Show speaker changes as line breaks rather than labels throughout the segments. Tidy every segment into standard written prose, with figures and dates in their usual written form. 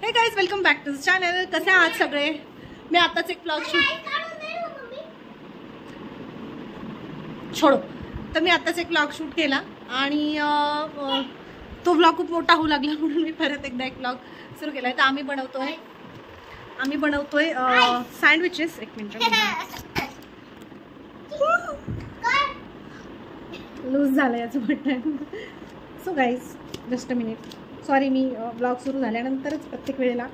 हे guys, welcome back to the channel. कसे आहात सगळे? मी आताच एक ब्लॉग शूट केला आणि तो ब्लॉग खूप मोठा होऊ लागला म्हणून मी परत एकदा एक ब्लॉग सुरू केला. तर आम्ही बनवतोय सँडविचेस. एक मिनिट, लूज झालं याचं button. So guys, just a minute, sorry. Me blog सुरू झाल्यानंतरच प्रत्येक वेळेला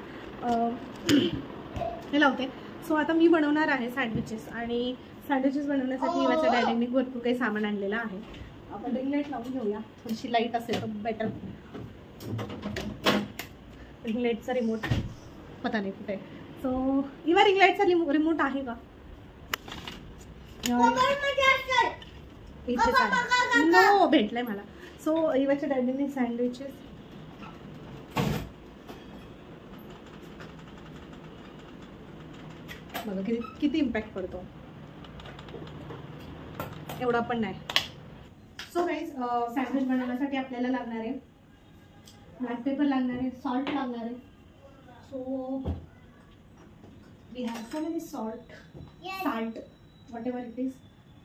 हे लावते. सो आता मी बनवणार आहे सँडविचेस, आणि सँडविचेस बनवण्यासाठी माझ्या डॅडींनी भरपूर काही सामान आणलेलं आहे. आपण रिंग लाईट लावून घेऊया, थोडीशी लाईट असेल तर बेटर. रिंग लाईटचा रिमोट पता नाही कुठे. सो इवा रिंग लाईटचा रिमोट आहे का? नो, भेटलाय मला. सो इवाच्या डॅडीने सँडविचेस बघा किती इम्पॅक्ट पडतो. एवढा पण नाही. सो गाईज, सँडविच बनवण्यासाठी आपल्याला लागणार आहे ब्लॅक पेपर, लागणार आहे सॉल्ट, लागणार आहे. So we have so many salt whatever it is.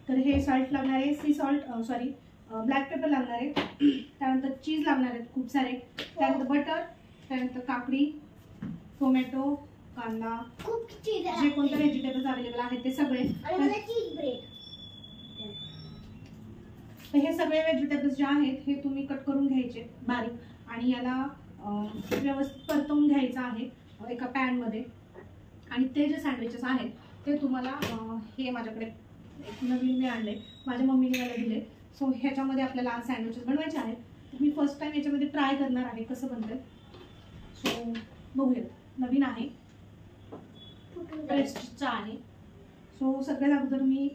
तर हे सॉल्ट लागणार आहे, sea salt, sorry black pepper लागणार आहे. त्यानंतर चीज लागणार आहेत खूप सारे. त्यानंतर बटर, त्यानंतर काकडी, टोमॅटो, कांदा, जे कोणते व्हेजिटेबल्स अवेलेबल आहेत ते सगळे. तर हे सगळे व्हेजिटेबल्स जे आहेत हे तुम्ही कट करून घ्यायचे बारीक, आणि याला व्यवस्थित परतवून घ्यायचं आहे एका पॅनमध्ये. आणि ते जे सँडविचेस आहेत ते तुम्हाला हे माझ्याकडे एक नवीन मी आणले, माझ्या मम्मीने मला दिले. सो ह्याच्यामध्ये आपल्याला आज सँडविचेस बनवायचे आहेत. मी फर्स्ट टाइम याच्यामध्ये ट्राय करणार आहे कसं बनतं. सो बघूया, नवीन आहे, प्रेस्टिजचा आहे. सो सगळ्यात अगोदर मी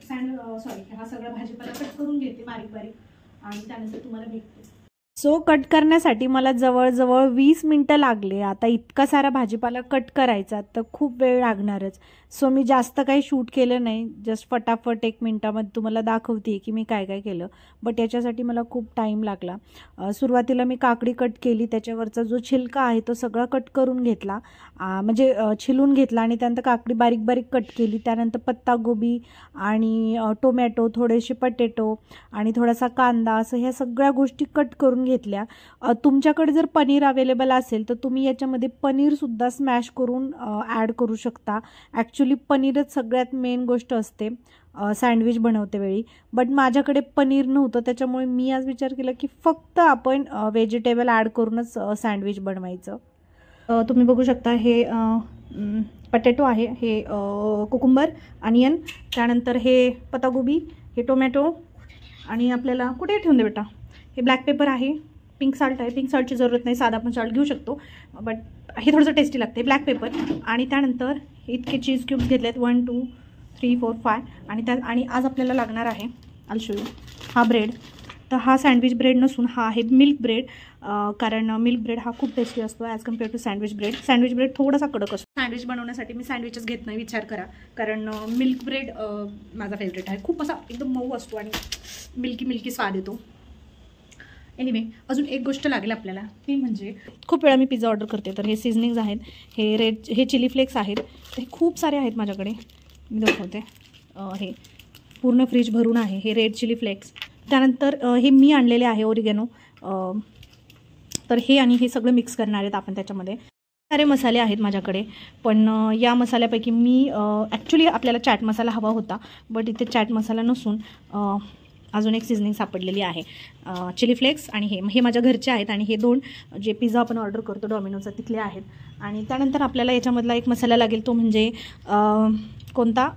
हा सगळा भाजीपाला कट करून घेते बारीक बारीक, आणि त्यानंतर तुम्हाला भेटते.
सो कट करण्यासाठी मला जवळजवळ 20 मिनटं लागले. आता इतका सारा भाजीपाला कट करायचा तर खूप वेळ लागणारच. सो मी जास्त काही शूट केलं नाही, जस्ट फटाफट 1 मिनटामध्ये तुम्हाला दाखवते की मी काय काय केलं. बट याच्यासाठी मला खूप टाईम लागला. सुरुवातीला मी काकडी कट केली, त्याच्यावरचा जो छिलका आहे तो सगळा कट करून घेतला, म्हणजे छिलून घेतला, आणि त्यानंतर काकडी बारीक बारीक कट केली. त्यानंतर पत्तागोबी आणि टोमॅटो, थोडेसे पटेटो आणि थोडासा कांदा, असं ह्या सगळ्या गोष्टी कट करून घेतल्या. तुमच्याकडे जर पनीर अवेलेबल असेल तर तुम्ही याच्यामध्ये पनीरसुद्धा स्मॅश करून ॲड करू शकता. ॲक्च्युली पनीरच सगळ्यात मेन गोष्ट असते सँडविच बनवते वेळी. बट माझ्याकडे पनीर नव्हतं, त्याच्यामुळे मी आज विचार केला की फक्त आपण व्हेजिटेबल ॲड करूनच सँडविच बनवायचं. तुम्ही बघू शकता हे पटेटो आहे, हे कुकुंबर, अनियन, त्यानंतर हे पत्तागोबी, हे टोमॅटो, आणि आपल्याला कुठे ठेवून दे बेटा, हे ब्लॅक पेपर आहे, पिंक सॉल्ट आहे. पिंक सॉल्टची जरूरत नाही, साधा पण सॉल्ट घेऊ शकतो, बट हे थोडंसं टेस्टी लागते. ब्लॅक पेपर, आणि त्यानंतर इतके चीज क्यूब्स घेतले आहेत, 1 2 3 4 5. आणि आज आपल्याला लागणार आहे, आल शो यू, हा ब्रेड. तर हा सँडविच ब्रेड नसून हा आहे मिल्क ब्रेड, कारण मिल्क ब्रेड हा खूप टेस्टी असतो as compare to sandwich bread. Sandwich bread थोडासा कडक असतो. सँडविच बनवण्यासाठी मी सँडविचच घेत नाही, विचार करा, कारण मिल्क ब्रेड माझा फेवरेट आहे. खूप असा एकदम मऊ असतो आणि मिल्की स्वाद येतो. एनिवे, अजून एक गोष्ट लागेल आपल्याला, ती म्हणजे खूप वेळा मी पिझ्झा ऑर्डर करते, तर हे सीझनिंग्स आहेत, हे चिली फ्लेक्स आहेत, हे खूप सारे आहेत माझ्याकडे, मी दाखवते. हे पूर्ण फ्रीज भरून आहे, हे रेड चिली फ्लेक्स. त्यानंतर हे मी आणलेले आहे ओरिगॅनो. तर हे आणि हे सगळं मिक्स करणार आहेत आपण त्याच्यामध्ये. सारे मसाले आहेत माझ्याकडे, पण या मसाल्यापैकी मी ॲक्च्युली आपल्याला चाट मसाला हवा होता, बट इथे चाट मसाला नसून अजून एक सीझनिंग सापडलेली आहे, चिली फ्लेक्स, आणि हे माझ्या घरचे आहेत, आणि हे 2 जे पिझ्झा आपण ऑर्डर करतो डॉमिनोजचा तिथले आहेत. आणि त्यानंतर आपल्याला याच्यामधला एक मसाला लागेल, तो म्हणजे कोणता,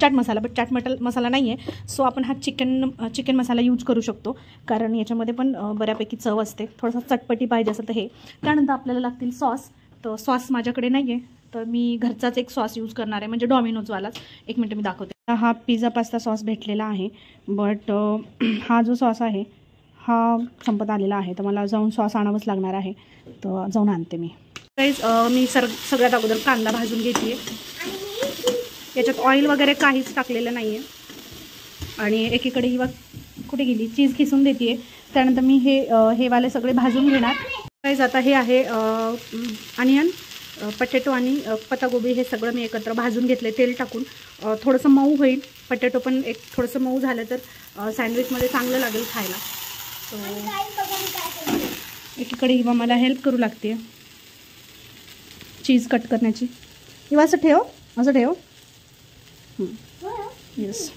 चाट मसाला. बट चाट मसाला नाही आहे, सो आपण हा चिकन मसाला यूज करू शकतो, कारण याच्यामध्ये पण बऱ्यापैकी चव असते. थोडासा चटपटी पाहिजे असेल तर हे. त्यानंतर आपल्याला लागतील सॉस. तर सॉस माझ्याकडे नाही आहे, तर मी घरचाच एक सॉस यूज करणार आहे, म्हणजे डॉमिनोजवालाच. 1 मिनटं मी दाखवते. हा पिझ्झा पास्ता सॉस भेटलेला आहे, बट हा जो सॉस आहे हा संपत आलेला आहे, तर मला जाऊन सॉस आणावंच लागणार आहे, तर जाऊन आणते मी. मी सगळ्यात अगोदर कांदा भाजून घेते. याच्यात ऑइल वगैरे काहीच टाकलेलं नाही आहे. आणि एकीकडे ही कुठे गेली चीज खिसून देते. त्यानंतर मी हे वाले सगळे भाजून घेणार. आता हे आहे अनियन,
पटॅटो आणि पत्तागोबी हे सगळं मी एकत्र भाजून घेतलं तेल टाकून. थोडंसं मऊ होईल, पटॅटो पण एक थोडंसं मऊ झालं तर सँडविचमध्ये चांगलं लागेल खायला. सो एकीकडे हिवा मला हेल्प करू लागते चीज कट करण्याची. हिवा असं ठेव, असं ठेव. येस.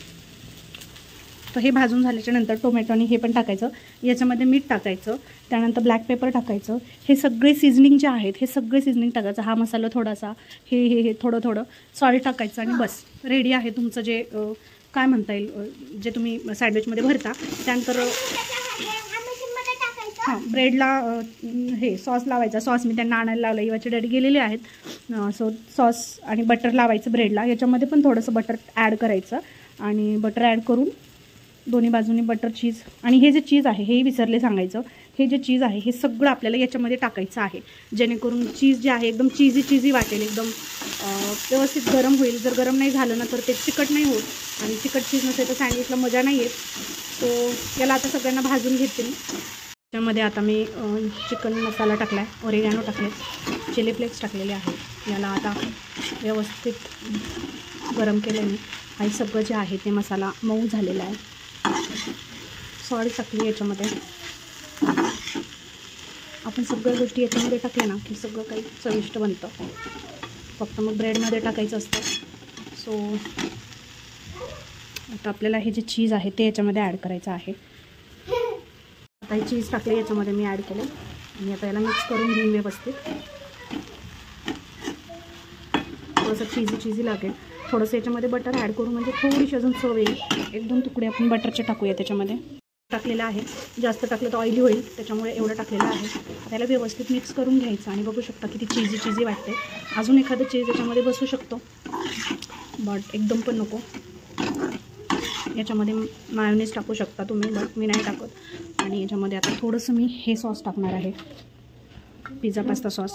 तर हे भाजून झाल्याच्या नंतर टोमॅटो आणि हे पण टाकायचं, याच्यामध्ये मीठ टाकायचं, त्यानंतर ब्लॅक पेपर टाकायचं. हे सगळे सीझनिंग जे आहेत हे सगळे सीझनिंग टाकायचं. हा मसाला थोडासा, हे थोडं सॉल्ट टाकायचं आणि बस रेडी आहे तुमचं जे काय म्हणता येईल जे तुम्ही सँडविचमध्ये भरता. त्यानंतर हां ब्रेडला हे सॉस लावायचा. सॉस मी त्यांना आणायला लावलं, इवाचे डॅडी गेलेले आहेत. सो सॉस आणि बटर लावायचं ब्रेडला. याच्यामध्ये पण थोडंसं बटर ॲड करायचं आणि बटर ॲड करून दोन्ही बाजूनी बटर चीज आणि हे जे चीज आहे हेही विसरले सांगायचं. हे जे चीज आहे हे सगळं आपल्याला याच्यामध्ये टाकायचं आहे, जेणेकरून चीज जे आहे एकदम चीजी वाटेल, एकदम व्यवस्थित गरम होईल. जर गरम नाही झालं ना तर ते चिकट नाही होत आणि चिकट चीज नसेल तर सँडविचला मजा नाही येत. सो याला आता सगळ्यांना भाजून घेते मी. त्यामध्ये आता मी चिकन मसाला टाकला आहे, ओरिगॅनो टाकले, चिली फ्लेक्स टाकलेले आहेत. याला आता व्यवस्थित गरम केलं मी आणि सगळं जे आहे ते मसाला मऊ झालेला आहे. सॉल्ट टाकली याच्यामध्ये. आपण सगळ्या गोष्टी याच्यामध्ये टाकल्या ना की सगळं काही चविष्ट बनतं. फक्त मग ब्रेडमध्ये टाकायचं असतं. सो आता आपल्याला हे जे चीज आहे ते याच्यामध्ये ॲड करायचं आहे. आता हे चीज टाकले याच्यामध्ये मी ॲड केले आणि आता याला मिक्स करून घेऊन व्यवस्थित. थोडंसं चीजी लागेल. थोडंसं याच्यामध्ये बटर ॲड करू म्हणजे थोडीशी अजून चव येईल. 1-2 तुकडे आपण बटरचे टाकूया त्याच्यामध्ये. टाकलेलं आहे, जास्त टाकलं तर ऑइली होईल त्याच्यामुळे एवढं टाकलेलं आहे. त्याला व्यवस्थित मिक्स करून घ्यायचं आणि बघू शकता किती चीजी वाटते. अजून एखादं चीज याच्यामध्ये बसू शकतो बट एकदम पण नको. याच्यामध्ये मायोनीज टाकू शकता तुम्ही बट मी नाही टाकत. आणि याच्यामध्ये आता थोडंसं मी हे सॉस टाकणार आहे, पिझ्झा पास्ता सॉस,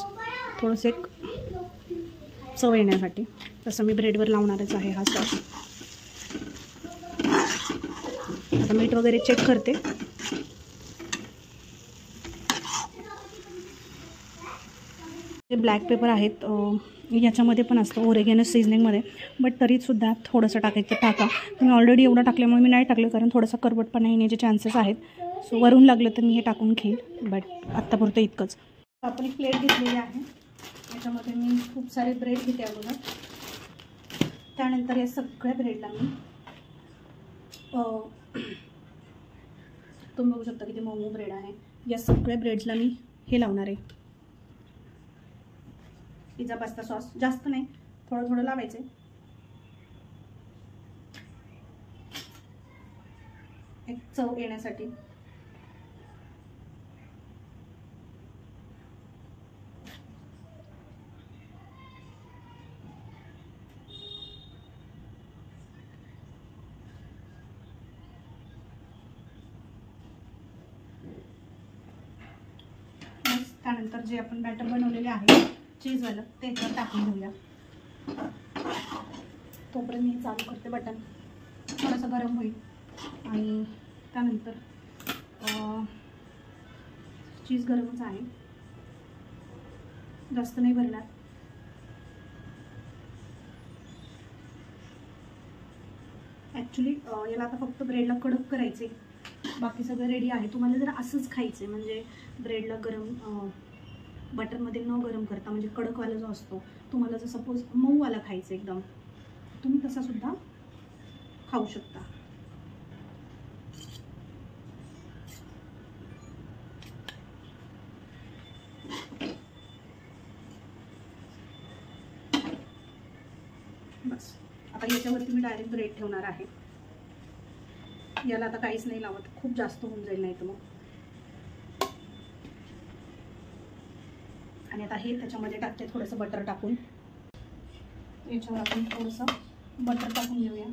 थोडंसं एक चव येण्यासाठी. तसं मी ब्रेडवर लावणारच आहे हा सॉस. आता मीठ वगैरे चेक करते. जे ब्लॅक पेपर आहेत याच्यामध्ये पण असतं ओरिगॅनो सीझनिंगमध्ये, बट तरीसुद्धा थोडंसं टाका. तुम्ही ऑलरेडी एवढं टाकल्यामुळे मी नाही टाकलं, कारण थोडंसं करपटपणा येण्याचे चान्सेस आहेत. सो वरून लागलं तर मी हे टाकून घेईल, बट आत्तापुरतं इतकंच. आपण एक प्लेट घेतलेली आहे, याच्यामध्ये मी खूप सारे ब्रेड घेते अगोदर. त्यानंतर या सगळ्या ब्रेडला मी तुम्ही बघू शकता किती मऊ ब्रेड आहे. या सगळ्या ब्रेड्सला मी हे लावणार आहे, पिझ्झा पास्ता सॉस. जास्त नाही, थोडं लावायचं एक चव येण्यासाठी. त्यानंतर जे आपण बॅटर बनवलेले आहे चीजवालं ते तर टाकून घेऊया. तोपर्यंत मी चालू करते बटन, थोडंसं गरम होईल. आणि त्यानंतर चीज गरमच आहे, जास्त नाही भरणार. ॲक्च्युली याला आता फक्त ब्रेडला कडक करायचे, बाकी सगळं रेडी आहे. तुम्हाला जर असंच खायचं आहे म्हणजे ब्रेडला गरम बटरमध्ये न गरम करता, म्हणजे कडकवाला जो असतो तुम्हाला जर सपोज मऊवाला खायचं एकदम, तुम्ही तसासुद्धा खाऊ शकता. बस आता याच्यावरती मी डायरेक्ट ब्रेड ठेवणार आहे. याला आता काहीच नाही लावत, खूप जास्त होऊन जाईल नाही तर मग. आणि आता हे त्याच्यामध्ये टाकते थोडंसं बटर टाकून. याच्यावर आपण थोडंसं बटर टाकून घेऊया.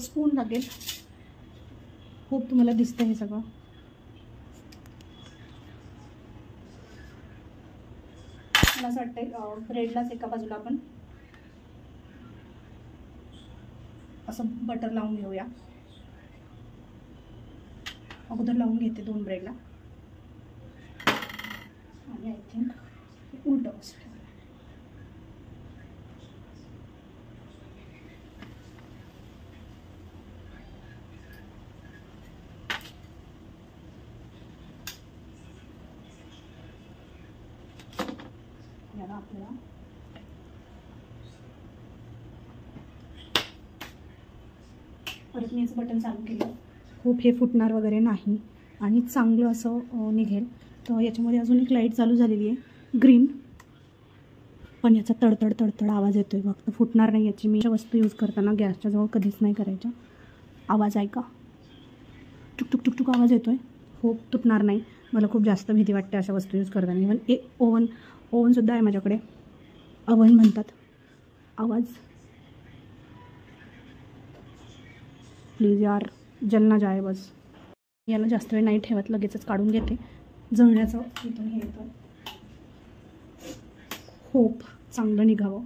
स्पून लागेल, खूप तुम्हाला दिसतं हे सगळं. मला असं वाटतंय ब्रेडलाच एका बाजूला आपण असं बटर लावून घेऊया. अगोदर लावून घेते 2 ब्रेडला आणि आय थिंक उलटं बसतं. याला आपल्याला परत मी याचं बटन चालू केलं. खूप हे फुटणार वगैरे नाही आणि चांगलं असं निघेल. तर याच्यामध्ये अजून एक लाईट चालू झालेली आहे ग्रीन, पण याचा तडतड तडतड आवाज येतो आहे. फक्त फुटणार नाही याची. मी वस्तू यूज करताना गॅसच्या जवळ कधीच नाही करायच्या. आवाज ऐका, टुकटुक टुकटुक आवाज येतो आहे. खूप तुटणार नाही. मला खूप जास्त भीती वाटते अशा वस्तू यूज करताना. इवन ओव्हनसुद्धा आहे माझ्याकडे. ओव्हन म्हणतात. आवाज प्लीज यार, जलना जाय बस. याला जास्त वेळ नाही ठेवत, लगेचच काढून घेते. जळण्याचं इथून हे येतं. होप चांगलं निघावं.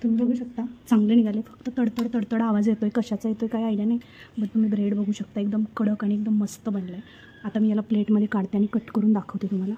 तुम्ही बघू शकता चांगले निघाले. फक्त तडतड तडतड आवाज येतो आहे. कशाचा येतो आहे काय आयडिया नाही. बट तुम्ही ब्रेड बघू शकता, एकदम कडक आणि एकदम मस्त बनलं आहे. आता मी याला प्लेटमध्ये काढते आणि कट करून दाखवते तुम्हाला.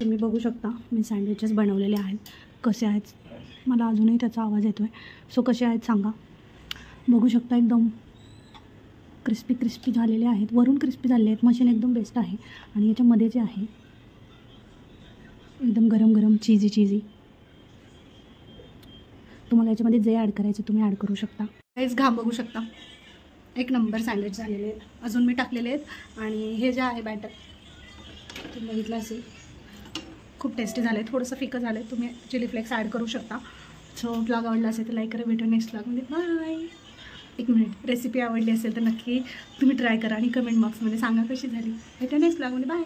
तुम्ही बघू शकता मी सँडविचेस बनवलेले आहेत. कसे आहेत मला अजूनही त्याचा आवाज येतो आहे. सो कसे आहेत सांगा. बघू शकता एकदम क्रिस्पी क्रिस्पी झालेले आहेत. वरून क्रिस्पी झालेले आहेत. मशीन एकदम बेस्ट आहे. आणि याच्यामध्ये जे आहे एकदम गरम गरम चीजी चीजी. तुम्हाला याच्यामध्ये जे ॲड करायचं तुम्ही ॲड करू शकता. काहीच घाम बघू शकता. एक नंबर सँडविच झालेले आहेत. अजून मी टाकलेले आहेत. आणि हे जे आहे बॅटर तुम्ही बघितलं असेल खूप टेस्टी झालं आहे. थोडंसं फिकं झालं आहे. तुम्ही चिली फ्लेक्स ॲड करू शकता. सो ब्लॉग आवडला असेल तर लाईक करा. भेटू नेक्स्ट ब्लॉगमध्ये. बाय. एक मिनिट, रेसिपी आवडली असेल तर नक्की तुम्ही ट्राय करा आणि कमेंट बॉक्समध्ये सांगा कशी झाली. भेटू नेक्स्ट ब्लॉगमध्ये. बाय.